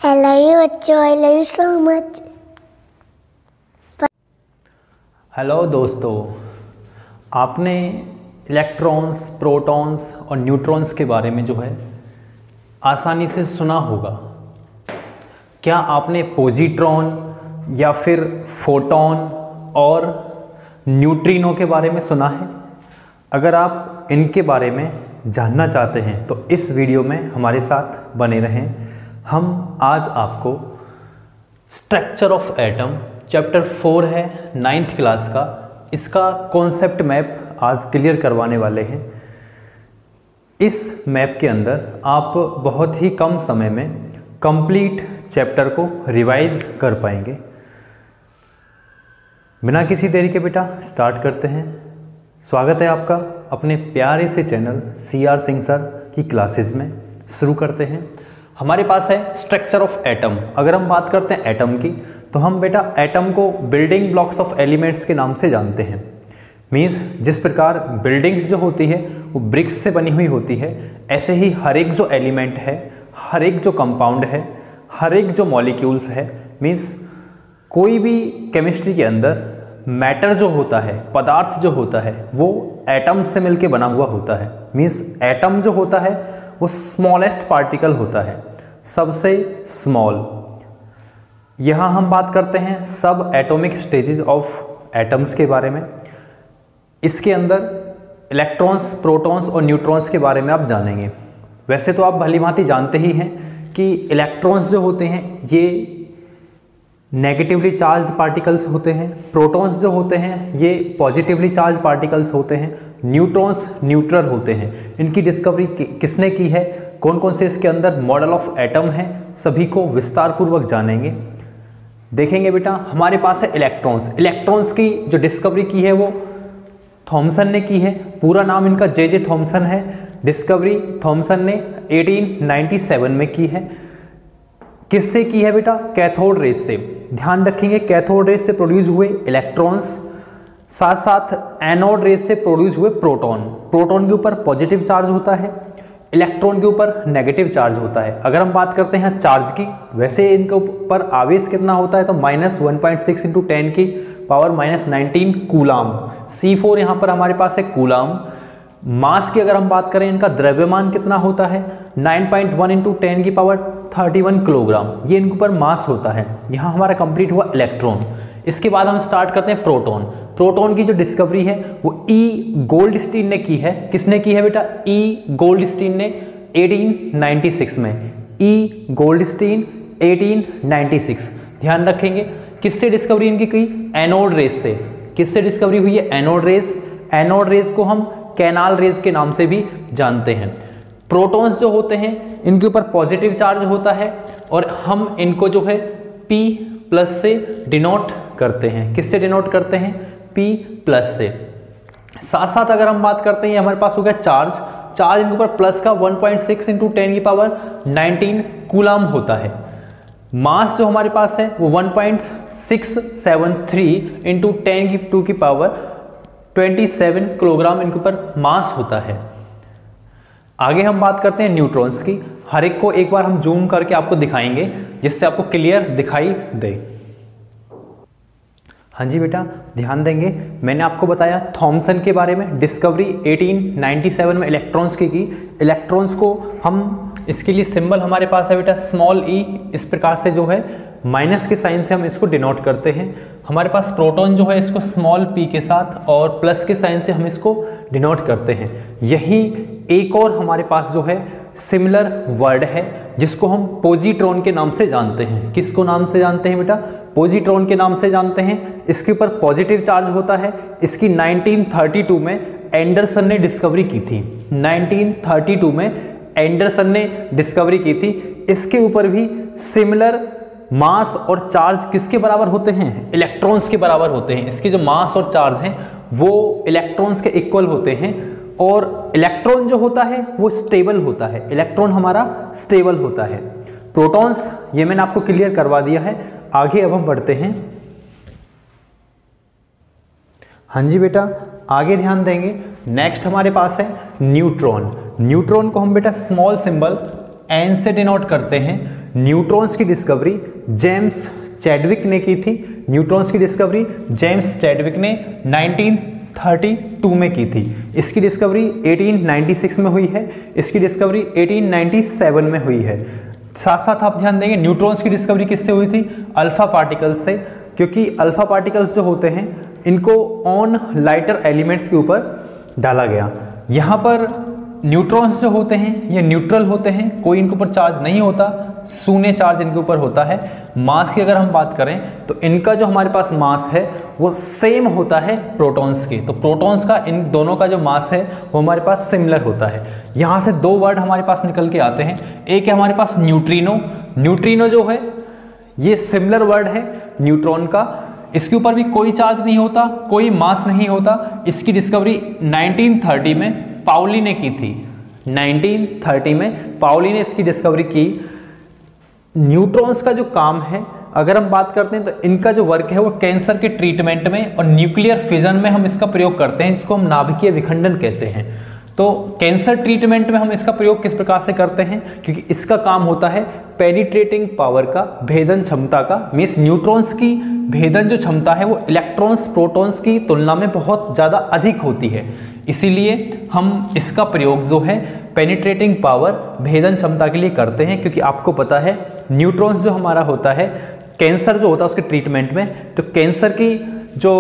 I love you बच्चों, I love you so much. Hello दोस्तों, आपने इलेक्ट्रॉन्स, प्रोटॉन्स और न्यूट्रॉन्स के बारे में जो है आसानी से सुना होगा। क्या आपने पॉजिट्रॉन या फिर फोटॉन और न्यूट्रिनो के बारे में सुना है? अगर आप इनके बारे में जानना चाहते हैं तो इस वीडियो में हमारे साथ बने रहें। हम आज आपको स्ट्रक्चर ऑफ एटम चैप्टर 4 है 9th क्लास का, इसका कॉन्सेप्ट मैप आज क्लियर करवाने वाले हैं। इस मैप के अंदर आप बहुत ही कम समय में कंप्लीट चैप्टर को रिवाइज कर पाएंगे। बिना किसी देरी के बेटा स्टार्ट करते हैं। स्वागत है आपका अपने प्यारे से चैनल CR सिंह सर की क्लासेस में। शुरू करते हैं। हमारे पास है स्ट्रक्चर ऑफ एटम। अगर हम बात करते हैं एटम की तो हम बेटा एटम को बिल्डिंग ब्लॉक्स ऑफ एलिमेंट्स के नाम से जानते हैं। मीन्स जिस प्रकार बिल्डिंग्स जो होती है वो ब्रिक्स से बनी हुई होती है, ऐसे ही हर एक जो एलिमेंट है, हर एक जो कंपाउंड है, हर एक जो मॉलिक्यूल्स है, मीन्स कोई भी केमिस्ट्री के अंदर मैटर जो होता है, पदार्थ जो होता है, वो एटम से मिलके बना हुआ होता है। मीन्स एटम जो होता है वो स्मॉलेस्ट पार्टिकल होता है, सबसे स्मॉल। यहाँ हम बात करते हैं सब एटॉमिक स्टेजेस ऑफ एटम्स के बारे में। इसके अंदर इलेक्ट्रॉन्स, प्रोटॉन्स और न्यूट्रॉन्स के बारे में आप जानेंगे। वैसे तो आप भली भांति जानते ही हैं कि इलेक्ट्रॉन्स जो होते हैं ये नेगेटिवली चार्ज्ड पार्टिकल्स होते हैं, प्रोटॉन्स जो होते हैं ये पॉजिटिवली चार्ज पार्टिकल्स होते हैं, न्यूट्रॉन्स न्यूट्रल होते हैं। इनकी डिस्कवरी किसने की है, कौन कौन से इसके अंदर मॉडल ऑफ एटम है, सभी को विस्तार पूर्वक जानेंगे। देखेंगे बेटा हमारे पास है इलेक्ट्रॉन्स। इलेक्ट्रॉन्स की जो डिस्कवरी की है वो थॉमसन ने की है। पूरा नाम इनका जे थॉमसन है। डिस्कवरी थॉमसन ने 1897 में की है। किससे की है बेटा? कैथोड रेज से। ध्यान रखेंगे कैथोड रेज से प्रोड्यूस हुए इलेक्ट्रॉन्स, साथ साथ एनोड रेज से प्रोड्यूस हुए प्रोटॉन। प्रोटॉन के ऊपर पॉजिटिव चार्ज होता है, इलेक्ट्रॉन के ऊपर नेगेटिव चार्ज होता है। अगर हम बात करते हैं चार्ज की, वैसे इनके ऊपर आवेश कितना होता है तो -1.6 × 10⁻⁻19 कूलाम। C4 यहाँ पर हमारे पास है कूलाम। मास की अगर हम बात करें, इनका द्रव्यमान कितना होता है 9.1 × 10⁻31 किलोग्राम। ये इनके ऊपर मास होता है। यहाँ हमारा कंप्लीट हुआ इलेक्ट्रॉन। इसके बाद हम स्टार्ट करते हैं प्रोटॉन। प्रोटॉन की जो डिस्कवरी है वो ई गोल्डस्टीन ने की है। किसने की है बेटा? ई गोल्डस्टीन ने 1896 में। ई गोल्डस्टीन 1896। ध्यान रखेंगे किससे डिस्कवरी इनकी की? एनोड रेज से। किससे डिस्कवरी हुई है? Anode rays. एनोड रेज को हम कैनाल रेज के नाम से भी जानते हैं। प्रोटॉन्स जो होते हैं इनके ऊपर पॉजिटिव चार्ज होता है और हम इनको जो है P+ से डिनोट करते हैं। किससे डिनोट करते हैं? P+ से। साथ साथ अगर हम बात करते हैं, हमारे पास हो गया चार्ज। चार्ज इनके ऊपर प्लस का 1.6 × 10⁻19 कूलाम होता है। मास जो हमारे पास है वो 1.673 × 10⁻27 किलोग्राम इनके ऊपर मास होता है। आगे हम बात करते हैं न्यूट्रॉन्स की। हर एक को एक बार हम जूम करके आपको दिखाएंगे जिससे आपको क्लियर दिखाई दे। हाँ जी बेटा ध्यान देंगे, मैंने आपको बताया थॉमसन के बारे में। डिस्कवरी 1897 में इलेक्ट्रॉन्स की। इलेक्ट्रॉन्स को हम, इसके लिए सिंबल हमारे पास है बेटा स्मॉल e। इस प्रकार से जो है माइनस के साइन से हम इसको डिनोट करते हैं। हमारे पास प्रोटॉन जो है इसको स्मॉल p के साथ और प्लस के साइन से हम इसको डिनोट करते हैं। यही एक और हमारे पास जो है सिमिलर वर्ड है जिसको हम पॉजिट्रॉन के नाम से जानते हैं। किसको नाम से जानते हैं बेटा? पॉजिट्रॉन के नाम से जानते हैं। इसके ऊपर पॉजिटिव चार्ज होता है। इसकी 1932 में एंडरसन ने डिस्कवरी की थी। 1932 में एंडरसन ने डिस्कवरी की थी। इसके ऊपर भी सिमिलर मास और चार्ज किसके बराबर होते हैं? इलेक्ट्रॉन्स के बराबर होते हैं। इसके जो मास और चार्ज हैं वो इलेक्ट्रॉन्स के इक्वल होते हैं और इलेक्ट्रॉन जो होता है वो स्टेबल होता है। इलेक्ट्रॉन हमारा स्टेबल होता है। प्रोटॉन्स ये मैंने आपको क्लियर करवा दिया है। आगे अब हम बढ़ते हैं। हाँ जी बेटा आगे ध्यान देंगे। नेक्स्ट हमारे पास है न्यूट्रॉन। न्यूट्रॉन को हम बेटा स्मॉल सिंबल n से डिनोट करते हैं। न्यूट्रॉन्स की डिस्कवरी जेम्स चैडविक ने की थी। न्यूट्रॉन्स की डिस्कवरी जेम्स चैडविक ने 1932 में की थी। इसकी डिस्कवरी 1896 में हुई है, इसकी डिस्कवरी 1897 में हुई है। साथ साथ आप ध्यान देंगे न्यूट्रॉन्स की डिस्कवरी किससे हुई थी? अल्फा पार्टिकल्स से, क्योंकि अल्फा पार्टिकल्स जो होते हैं इनको ऑन लाइटर एलिमेंट्स के ऊपर डाला गया। यहाँ पर न्यूट्रॉन्स जो होते हैं ये न्यूट्रल होते हैं, कोई इनके ऊपर चार्ज नहीं होता, शून्य चार्ज इनके ऊपर होता है। मास की अगर हम बात करें तो इनका जो हमारे पास मास है वो सेम होता है प्रोटॉन्स के। तो प्रोटॉन्स का इन दोनों का जो मास है वो हमारे पास सिमिलर होता है। यहाँ से दो वर्ड हमारे पास निकल के आते हैं। एक है हमारे पास न्यूट्रिनो। न्यूट्रिनो जो है ये सिमिलर वर्ड है न्यूट्रॉन का। इसके ऊपर भी कोई चार्ज नहीं होता, कोई मास नहीं होता। इसकी डिस्कवरी 1930 में पाउली ने की थी। 1930 में पाउली ने इसकी डिस्कवरी की। न्यूट्रॉन्स का जो काम है अगर हम बात करते हैं तो इनका जो वर्क है वो कैंसर के ट्रीटमेंट में और न्यूक्लियर फिजन में हम इसका प्रयोग करते हैं, इसको हम नाभिकीय विखंडन कहते हैं। तो कैंसर ट्रीटमेंट में हम इसका प्रयोग किस प्रकार से करते हैं? क्योंकि इसका काम होता है पेनिट्रेटिंग पावर का, भेदन क्षमता का। मीन्स न्यूट्रॉन्स की भेदन जो क्षमता है वो इलेक्ट्रॉन्स प्रोटॉन्स की तुलना में बहुत ज़्यादा अधिक होती है, इसीलिए हम इसका प्रयोग जो है पेनिट्रेटिंग पावर, भेदन क्षमता के लिए करते हैं। क्योंकि आपको पता है न्यूट्रॉन्स जो हमारा होता है कैंसर जो होता है उसके ट्रीटमेंट में, तो कैंसर की जो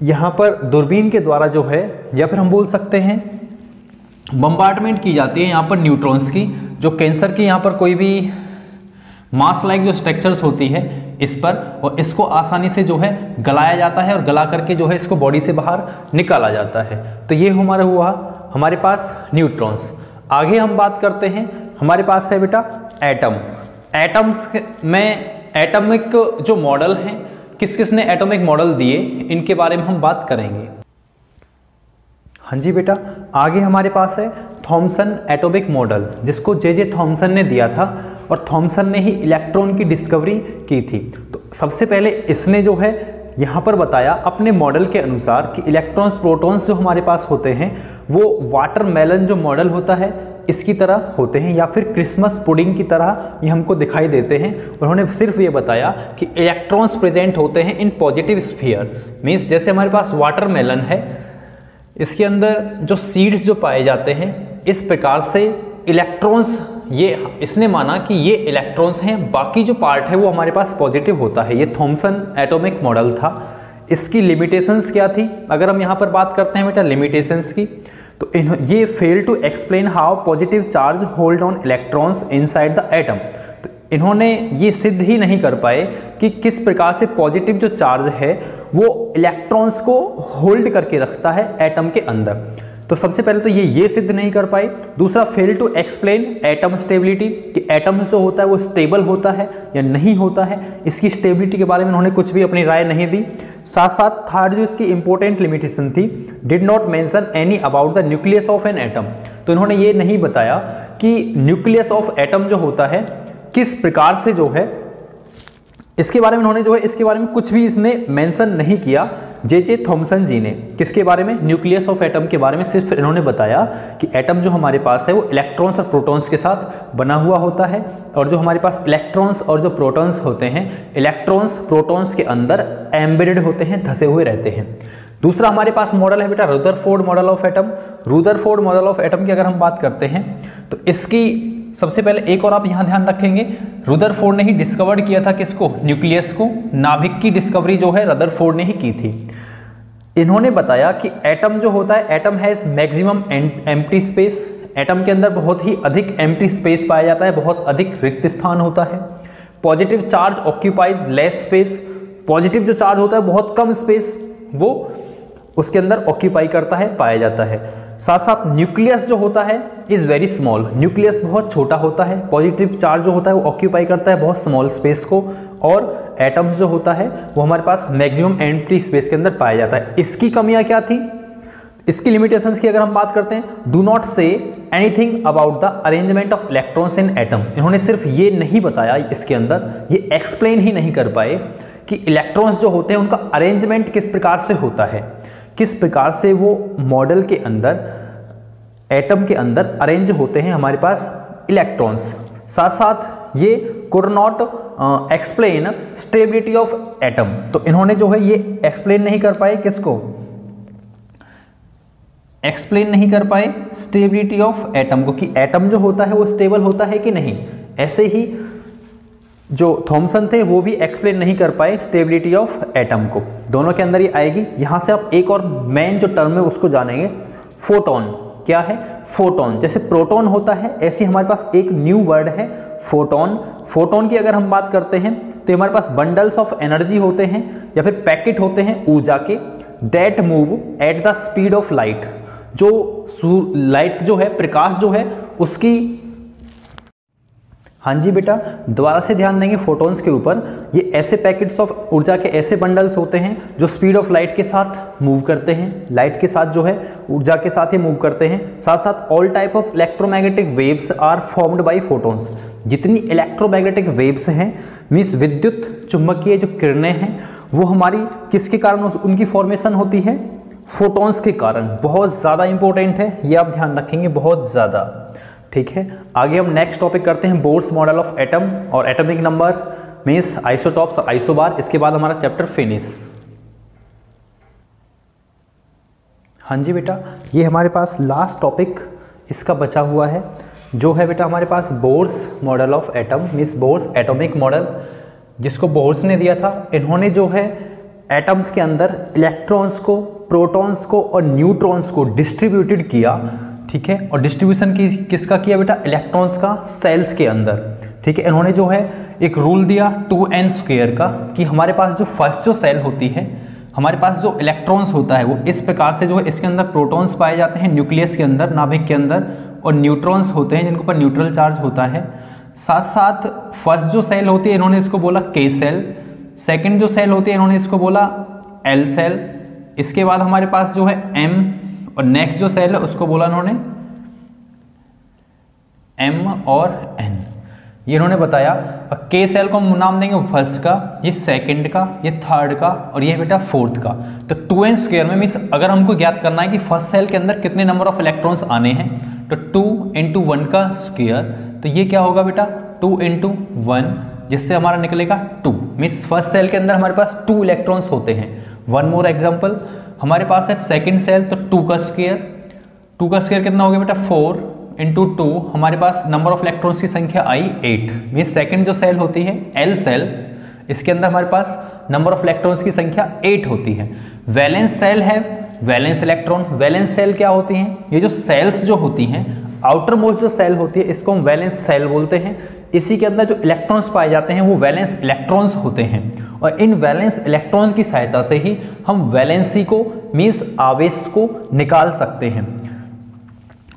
यहाँ पर दूरबीन के द्वारा जो है या फिर हम बोल सकते हैं बम्बार्डमेंट की जाती है यहाँ पर न्यूट्रॉन्स की, जो कैंसर की यहाँ पर कोई भी मास लाइक जो स्ट्रक्चर्स होती है इस पर, और इसको आसानी से जो है गलाया जाता है और गला करके जो है इसको बॉडी से बाहर निकाला जाता है। तो ये हमारा हुआ हमारे पास न्यूट्रॉन्स। आगे हम बात करते हैं, हमारे पास है बेटा एटम। एटम्स में एटॉमिक जो मॉडल हैं, किस किस ने एटॉमिक मॉडल दिए इनके बारे में हम बात करेंगे। हाँ जी बेटा, आगे हमारे पास है थॉमसन एटॉमिक मॉडल, जिसको जे थॉमसन ने दिया था और थॉमसन ने ही इलेक्ट्रॉन की डिस्कवरी की थी। तो सबसे पहले इसने जो है यहाँ पर बताया अपने मॉडल के अनुसार कि इलेक्ट्रॉन्स प्रोटॉन्स जो हमारे पास होते हैं वो वाटरमेलन जो मॉडल होता है इसकी तरह होते हैं, या फिर क्रिसमस पुडिंग की तरह ये हमको दिखाई देते हैं। उन्होंने सिर्फ ये बताया कि इलेक्ट्रॉन्स प्रेजेंट होते हैं इन पॉजिटिव स्फीयर। मीन्स जैसे हमारे पास वाटरमेलन है, इसके अंदर जो सीड्स जो पाए जाते हैं, इस प्रकार से इलेक्ट्रॉन्स, ये इसने माना कि ये इलेक्ट्रॉन्स हैं, बाकी जो पार्ट है वो हमारे पास पॉजिटिव होता है। ये थॉमसन एटॉमिक मॉडल था। इसकी लिमिटेशंस क्या थी? अगर हम यहाँ पर बात करते हैं बेटा लिमिटेशंस की, तो ये fail to explain how positive charge hold on electrons inside the atom. तो इन्होंने ये सिद्ध ही नहीं कर पाए कि किस प्रकार से पॉजिटिव जो चार्ज है वो इलेक्ट्रॉन्स को होल्ड करके रखता है एटम के अंदर। तो सबसे पहले तो ये सिद्ध नहीं कर पाए। दूसरा, fail to explain atom stability, कि एटम जो होता है वो स्टेबल होता है या नहीं होता है, इसकी स्टेबिलिटी के बारे में उन्होंने कुछ भी अपनी राय नहीं दी। साथ साथ थर्ड जो इसकी इंपॉर्टेंट लिमिटेशन थी, did not mention any about the nucleus of an atom. तो इन्होंने ये नहीं बताया कि न्यूक्लियस ऑफ एटम जो होता है किस प्रकार से जो है, इसके बारे में उन्होंने जो है इसके बारे में कुछ भी इसने मेंशन नहीं किया जे थॉमसन जी ने। किसके बारे में? न्यूक्लियस ऑफ एटम के बारे में सिर्फ इन्होंने बताया कि एटम जो हमारे पास है वो इलेक्ट्रॉन्स और प्रोटॉन्स के साथ बना हुआ होता है, और जो हमारे पास इलेक्ट्रॉन्स और जो प्रोटॉन्स होते हैं, इलेक्ट्रॉन्स प्रोटॉन्स के अंदर एम्बेडेड होते हैं, धसे हुए रहते हैं। दूसरा हमारे पास मॉडल है बेटा Rutherford model of atom. Rutherford model of atom की अगर हम बात करते हैं तो इसकी सबसे पहले एक और आप यहाँ ध्यान रखेंगे, रदरफोर्ड ने ही डिस्कवर्ड किया था किसको? न्यूक्लियस को। नाभिक की डिस्कवरी जो है रदरफोर्ड ने ही की थी। इन्होंने बताया कि एटम जो होता है, atom has maximum empty space. Atom के अंदर बहुत ही अधिक एम्प्टी स्पेस पाया जाता है, बहुत अधिक रिक्त स्थान होता है। Positive charge occupies less space. Positive जो चार्ज होता है बहुत कम स्पेस वो उसके अंदर ऑक्यूपाई करता है, पाया जाता है। साथ साथ न्यूक्लियस जो होता है इज़ वेरी स्मॉल। न्यूक्लियस बहुत छोटा होता है। पॉजिटिव चार्ज जो होता है वो ऑक्यूपाई करता है बहुत स्मॉल स्पेस को, और एटम्स जो होता है वो हमारे पास मैक्सिमम एम्प्टी स्पेस के अंदर पाया जाता है। इसकी कमियां क्या थी? इसकी लिमिटेशंस की अगर हम बात करते हैं, do not say anything about the arrangement of electrons in atom. इन्होंने सिर्फ ये नहीं बताया, इसके अंदर ये एक्सप्लेन ही नहीं कर पाए कि इलेक्ट्रॉन्स जो होते हैं उनका अरेंजमेंट किस प्रकार से होता है, किस प्रकार से वो मॉडल के अंदर, एटम के अंदर अरेंज होते हैं हमारे पास इलेक्ट्रॉन्स। साथ साथ ये could not explain stability of atom, तो इन्होंने जो है ये एक्सप्लेन नहीं कर पाए, किसको एक्सप्लेन नहीं कर पाए स्टेबिलिटी ऑफ एटम को, कि एटम जो होता है वो स्टेबल होता है कि नहीं। ऐसे ही जो थॉमसन थे वो भी एक्सप्लेन नहीं कर पाए स्टेबिलिटी ऑफ एटम को। दोनों के अंदर ये आएगी। यहाँ से आप एक और मेन जो टर्म है उसको जानेंगे, फोटोन। क्या है? फोटोन। जैसे प्रोटॉन होता है ऐसे हमारे पास एक न्यू वर्ड है फोटोन। फोटोन की अगर हम बात करते हैं तो हमारे पास बंडल्स ऑफ एनर्जी होते हैं या फिर पैकेट होते हैं ऊर्जा के, that move at the speed of light. जो लाइट जो है, प्रकाश जो है उसकी, हाँ जी बेटा दोबारा से ध्यान देंगे फोटॉन्स के ऊपर। ये ऐसे पैकेट्स ऑफ ऊर्जा के ऐसे बंडल्स होते हैं जो स्पीड ऑफ लाइट के साथ मूव करते हैं, लाइट के साथ जो है ऊर्जा के साथ ही मूव करते हैं। साथ साथ all type of electromagnetic waves are formed by photons. जितनी इलेक्ट्रोमैग्नेटिक वेव्स हैं मीन्स विद्युत चुंबकीय जो किरणें हैं वो हमारी किसके कारण उनकी फॉर्मेशन होती है? फोटॉन्स के कारण। बहुत ज़्यादा इंपॉर्टेंट है, ये आप ध्यान रखेंगे बहुत ज़्यादा। ठीक है, आगे हम नेक्स्ट टॉपिक करते हैं बोर्स मॉडल ऑफ एटम और एटॉमिक नंबर मीन्स आइसोटॉप्स और आइसोबार। इसके बाद हमारा चैप्टर फिनिश। हाँ जी बेटा, ये हमारे पास लास्ट टॉपिक इसका बचा हुआ है जो है बेटा हमारे पास Bohr's model of atom means Bohr's atomic model, जिसको बोर्स ने दिया था। इन्होंने जो है एटम्स के अंदर इलेक्ट्रॉन्स को, प्रोटॉन्स को और न्यूट्रॉन्स को डिस्ट्रीब्यूटेड किया। ठीक है, और डिस्ट्रीब्यूशन किसका किया बेटा? इलेक्ट्रॉन्स का सेल्स के अंदर। ठीक है, इन्होंने जो है एक रूल दिया 2n² का, कि हमारे पास जो फर्स्ट जो सेल होती है, हमारे पास जो इलेक्ट्रॉन्स होता है वो इस प्रकार से जो है इसके अंदर प्रोटॉन्स पाए जाते हैं न्यूक्लियस के अंदर, नाभिक के अंदर, और न्यूट्रॉन्स होते हैं जिनके ऊपर न्यूट्रल चार्ज होता है। साथ साथ फर्स्ट जो सेल होती है इन्होंने इसको बोला K सेल, सेकेंड जो सेल होती है इन्होंने इसको बोला L सेल, इसके बाद हमारे पास जो है M, और नेक्स्ट जो सेल है उसको बोला इन्होंने M और N, ये इन्होंने बताया। K सेल को हम नाम देंगे फर्स्ट का, ये सेकंड का, ये थर्ड का और ये बेटा फोर्थ का। तो 2n² में मीन्स अगर हमको ज्ञात करना है कि फर्स्ट सेल के अंदर कितने नंबर ऑफ इलेक्ट्रॉन्स आने हैं तो 2 × 1 का स्क्वायर, तो ये क्या होगा बेटा 2 × 1, जिससे हमारा निकलेगा 2। मीन्स फर्स्ट सेल के अंदर हमारे पास 2 इलेक्ट्रॉन्स होते हैं। वन मोर एग्जाम्पल, हमारे पास है सेकंड सेल तो 2 का स्क्वायर, 2 का स्क्वायर कितना हो गया बेटा 4 × 2, हमारे पास नंबर ऑफ इलेक्ट्रॉन्स की संख्या आई 8। मीन्स सेकंड जो सेल होती है L सेल, इसके अंदर हमारे पास नंबर ऑफ इलेक्ट्रॉन्स की संख्या 8 होती है। वैलेंस सेल है वैलेंस इलेक्ट्रॉन। वैलेंस सेल क्या होती हैं? ये जो सेल्स जो होती हैं, आउटर मोस्ट जो सेल होती है इसको हम वैलेंस सेल बोलते हैं। इसी के अंदर जो इलेक्ट्रॉन्स पाए जाते हैं वो वैलेंस इलेक्ट्रॉन्स होते हैं, और इन वैलेंस इलेक्ट्रॉन की सहायता से ही हम वैलेंसी को मीन्स आवेश को निकाल सकते हैं।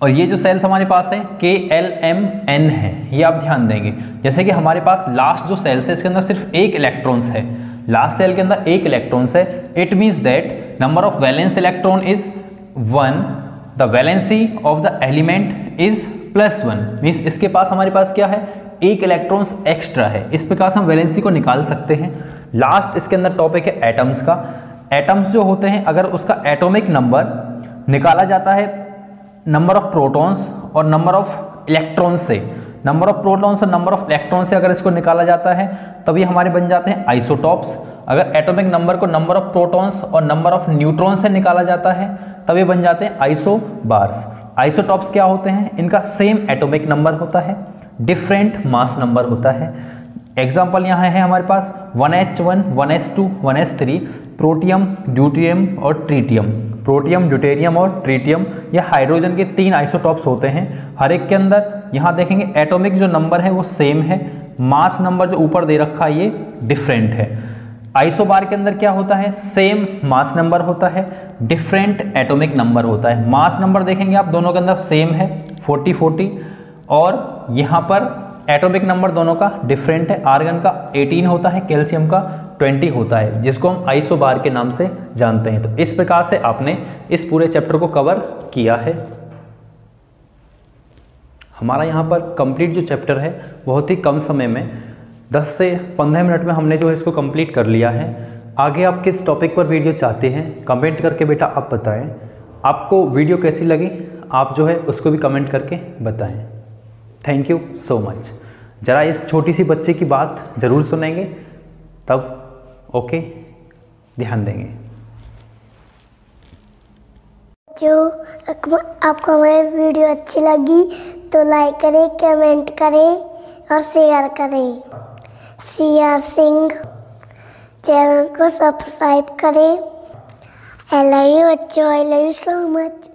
और ये जो सेल्स हमारे पास है K L M N है, ये आप ध्यान देंगे। जैसे कि हमारे पास लास्ट जो सेल्स है इसके अंदर सिर्फ एक इलेक्ट्रॉन्स है, लास्ट सेल के अंदर एक इलेक्ट्रॉन्स है। It means that number of valence electron is 1, the valency of the element is +1। Means इसके पास हमारे पास क्या है? एक इलेक्ट्रॉन्स एक्स्ट्रा है। इस प्रकार से हम वैलेंसी को निकाल सकते हैं। लास्ट इसके अंदर टॉपिक है एटम्स का। एटम्स जो होते हैं अगर उसका एटॉमिक नंबर निकाला जाता है नंबर ऑफ प्रोटॉन्स और नंबर ऑफ इलेक्ट्रॉन्स से, नंबर ऑफ प्रोटॉन्स और नंबर ऑफ इलेक्ट्रॉन्स से अगर इसको निकाला जाता है तब ये हमारे बन जाते हैं आइसोटॉप्स। अगर एटॉमिक नंबर को नंबर ऑफ प्रोटॉन्स और नंबर ऑफ न्यूट्रॉन्स से निकाला जाता है तब ये बन जाते हैं आइसोबार्स। आइसोटॉप्स क्या होते हैं? इनका सेम एटॉमिक नंबर होता है, डिफरेंट मास नंबर होता है। एग्जाम्पल यहाँ है हमारे पास 1H1, 1H2, 1H3, protium, deuterium और ट्रीटियम। प्रोटियम, ड्यूटेरियम और ट्रीटियम ये हाइड्रोजन के 3 आइसोटॉप्स होते हैं। हर एक के अंदर यहाँ देखेंगे एटॉमिक जो नंबर है वो सेम है, मास नंबर जो ऊपर दे रखा है ये डिफरेंट है। आइसोबार के अंदर क्या होता है? सेम मास नंबर होता है, डिफरेंट एटॉमिक नंबर होता है। मास नंबर देखेंगे आप दोनों के अंदर सेम है 40-40, और यहाँ पर एटॉमिक नंबर दोनों का डिफरेंट है। आर्गन का 18 होता है, कैल्शियम का 20 होता है, जिसको हम आइसोबार के नाम से जानते हैं। तो इस प्रकार से आपने इस पूरे चैप्टर को कवर किया है। हमारा यहाँ पर कंप्लीट जो चैप्टर है बहुत ही कम समय में 10 से 15 मिनट में हमने जो है इसको कंप्लीट कर लिया है। आगे आप किस टॉपिक पर वीडियो चाहते हैं कमेंट करके बेटा आप बताएं। आपको वीडियो कैसी लगी आप जो है उसको भी कमेंट करके बताएं। Thank you so much. ज़रा इस छोटी सी बच्चे की बात ज़रूर सुनेंगे, तब ओके ध्यान देंगे। जो आपको हमारी वीडियो अच्छी लगी तो लाइक करें, कमेंट करें और शेयर करें। CR सिंह चैनल को सब्सक्राइब करें। I love you बच्चों, I love you so much।